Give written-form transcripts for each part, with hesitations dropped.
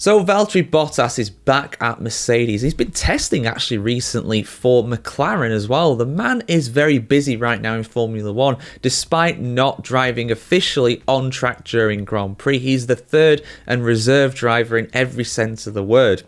So Valtteri Bottas is back at Mercedes. He's been testing actually recently for McLaren as well. The man is very busy right now in Formula 1, despite not driving officially on track during Grand Prix. He's the third and reserve driver in every sense of the word.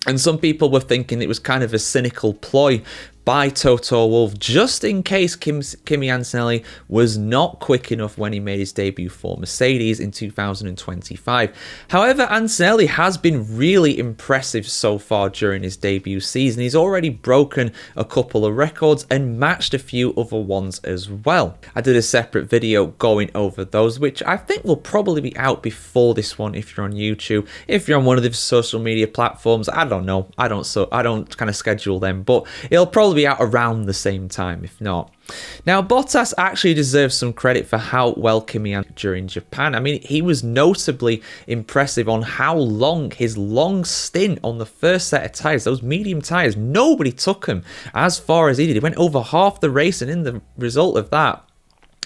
And some people were thinking it was kind of a cynical ploy by Toto Wolff, just in case Kimi Antonelli was not quick enough when he made his debut for Mercedes in 2025. However, Antonelli has been really impressive so far during his debut season. He's already broken a couple of records and matched a few other ones as well. I did a separate video going over those, which I think will probably be out before this one if you're on YouTube. If you're on one of the social media platforms, I don't know. I don't kind of schedule them, but it'll probably be out around the same time, if not. Now, Bottas actually deserves some credit for how well Kimi during Japan. I mean, he was notably impressive on how long his long stint on the first set of tyres, those medium tyres, nobody took him as far as he did. He went over half the race, and in the result of that,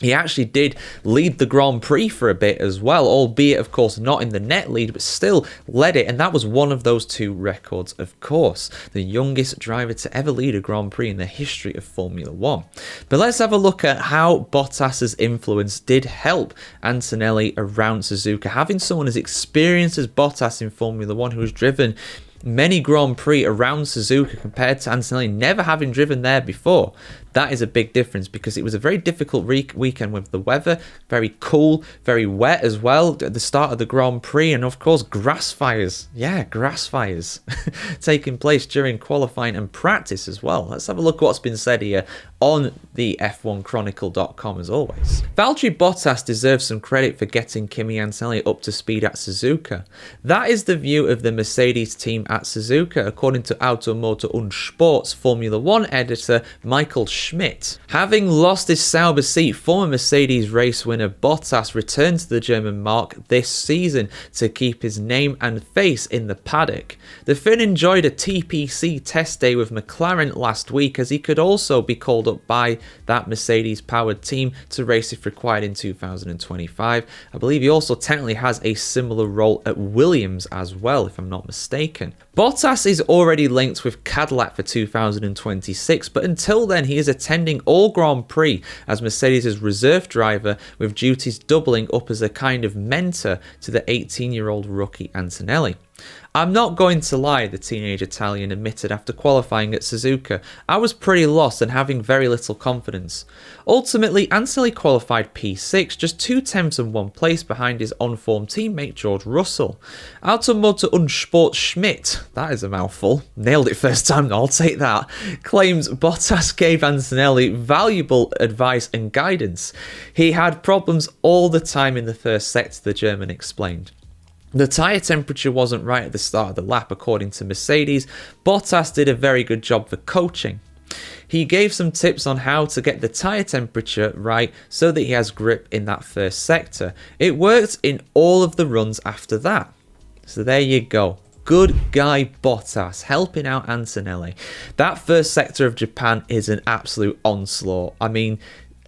he actually did lead the Grand Prix for a bit as well, albeit, of course, not in the net lead, but still led it. And that was one of those two records, of course. The youngest driver to ever lead a Grand Prix in the history of Formula 1. But let's have a look at how Bottas's influence did help Antonelli around Suzuka. Having someone as experienced as Bottas in Formula 1 who has driven many Grand Prix around Suzuka compared to Antonelli never having driven there before. That is a big difference because it was a very difficult weekend with the weather, very cool, very wet as well at the start of the Grand Prix, and of course grass fires. Yeah, grass fires taking place during qualifying and practice as well. Let's have a look at what's been said here on the F1 Chronicle.com as always. Valtteri Bottas deserves some credit for getting Kimi Antonelli up to speed at Suzuka. That is the view of the Mercedes team at Suzuka, according to Automotor und Sport's Formula 1 editor Michael Schmidt. Having lost his Sauber seat, former Mercedes race winner Bottas returned to the German marque this season to keep his name and face in the paddock. The Finn enjoyed a TPC test day with McLaren last week, as he could also be called up by that Mercedes-powered team to race if required in 2025. I believe he also technically has a similar role at Williams as well, if I'm not mistaken. Bottas is already linked with Cadillac for 2026, but until then he is attending all Grand Prix as Mercedes' reserve driver, with duties doubling up as a kind of mentor to the 18-year-old rookie Antonelli. I'm not going to lie, the teenage Italian admitted after qualifying at Suzuka. I was pretty lost and having very little confidence. Ultimately, Antonelli qualified P6, just 2/10 and 1 place behind his on-form teammate George Russell. Automotor und Sport Schmidt, that is a mouthful, nailed it first time, I'll take that, claims Bottas gave Antonelli valuable advice and guidance. He had problems all the time in the first sector, the German explained. The tyre temperature wasn't right at the start of the lap, according to Mercedes. Bottas did a very good job for coaching. He gave some tips on how to get the tyre temperature right so that he has grip in that first sector. It worked in all of the runs after that. So there you go. Good guy Bottas helping out Antonelli. That first sector of Japan is an absolute onslaught. I mean,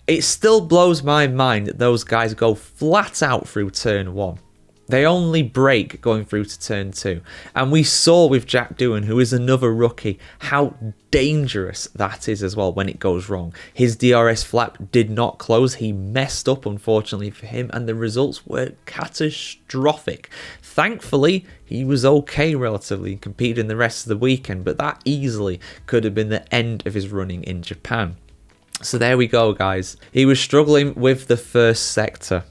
it still blows my mind that those guys go flat out through turn 1. They only brake going through to turn 2. And we saw with Jack Doohan, who is another rookie, how dangerous that is as well when it goes wrong. His DRS flap did not close. He messed up, unfortunately for him, and the results were catastrophic. Thankfully, he was okay relatively and competed in the rest of the weekend, but that easily could have been the end of his running in Japan. So there we go, guys. He was struggling with the first sector,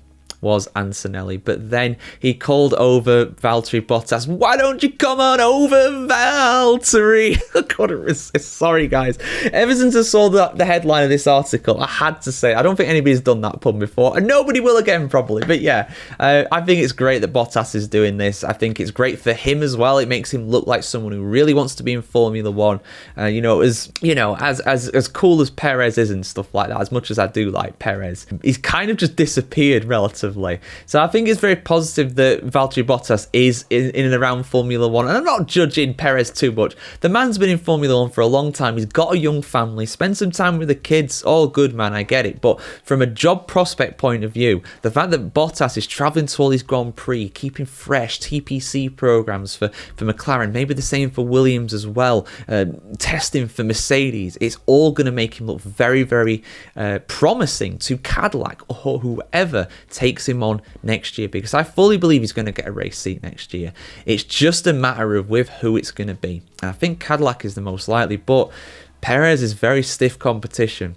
was Antonelli, but then he called over Valtteri Bottas. Why don't you come on over, Valtteri? I couldn't resist. Sorry, guys. Ever since I saw the headline of this article, I had to say, I don't think anybody's done that pun before, and nobody will again probably, but yeah, I think it's great that Bottas is doing this. I think it's great for him as well. It makes him look like someone who really wants to be in Formula 1. As cool as Perez is and stuff like that, as much as I do like Perez, he's kind of just disappeared relatively massively. So I think it's very positive that Valtteri Bottas is in and around Formula 1. And I'm not judging Perez too much. The man's been in Formula 1 for a long time. He's got a young family. Spend some time with the kids. All good, man. I get it. But from a job prospect point of view, the fact that Bottas is travelling to all these Grand Prix, keeping fresh TPC programs for McLaren, maybe the same for Williams as well, testing for Mercedes, it's all going to make him look very, very promising to Cadillac or whoever takes him on next year, because I fully believe he's going to get a race seat next year. It's just a matter of with who it's going to be. I think Cadillac is the most likely, but Perez is very stiff competition.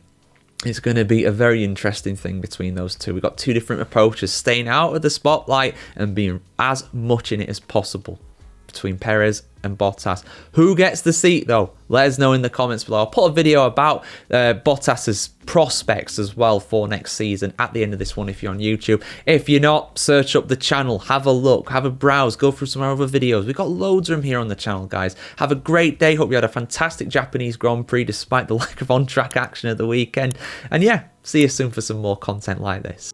It's going to be a very interesting thing between those two. We've got two different approaches, staying out of the spotlight and being as much in it as possible between Perez and Bottas. Who gets the seat though? Let us know in the comments below. I'll put a video about Bottas's prospects as well for next season at the end of this one if you're on YouTube. If you're not, search up the channel, have a look, have a browse, go through some of our other videos. We've got loads of them here on the channel, guys. Have a great day. Hope you had a fantastic Japanese Grand Prix despite the lack of on-track action at the weekend. And yeah, see you soon for some more content like this.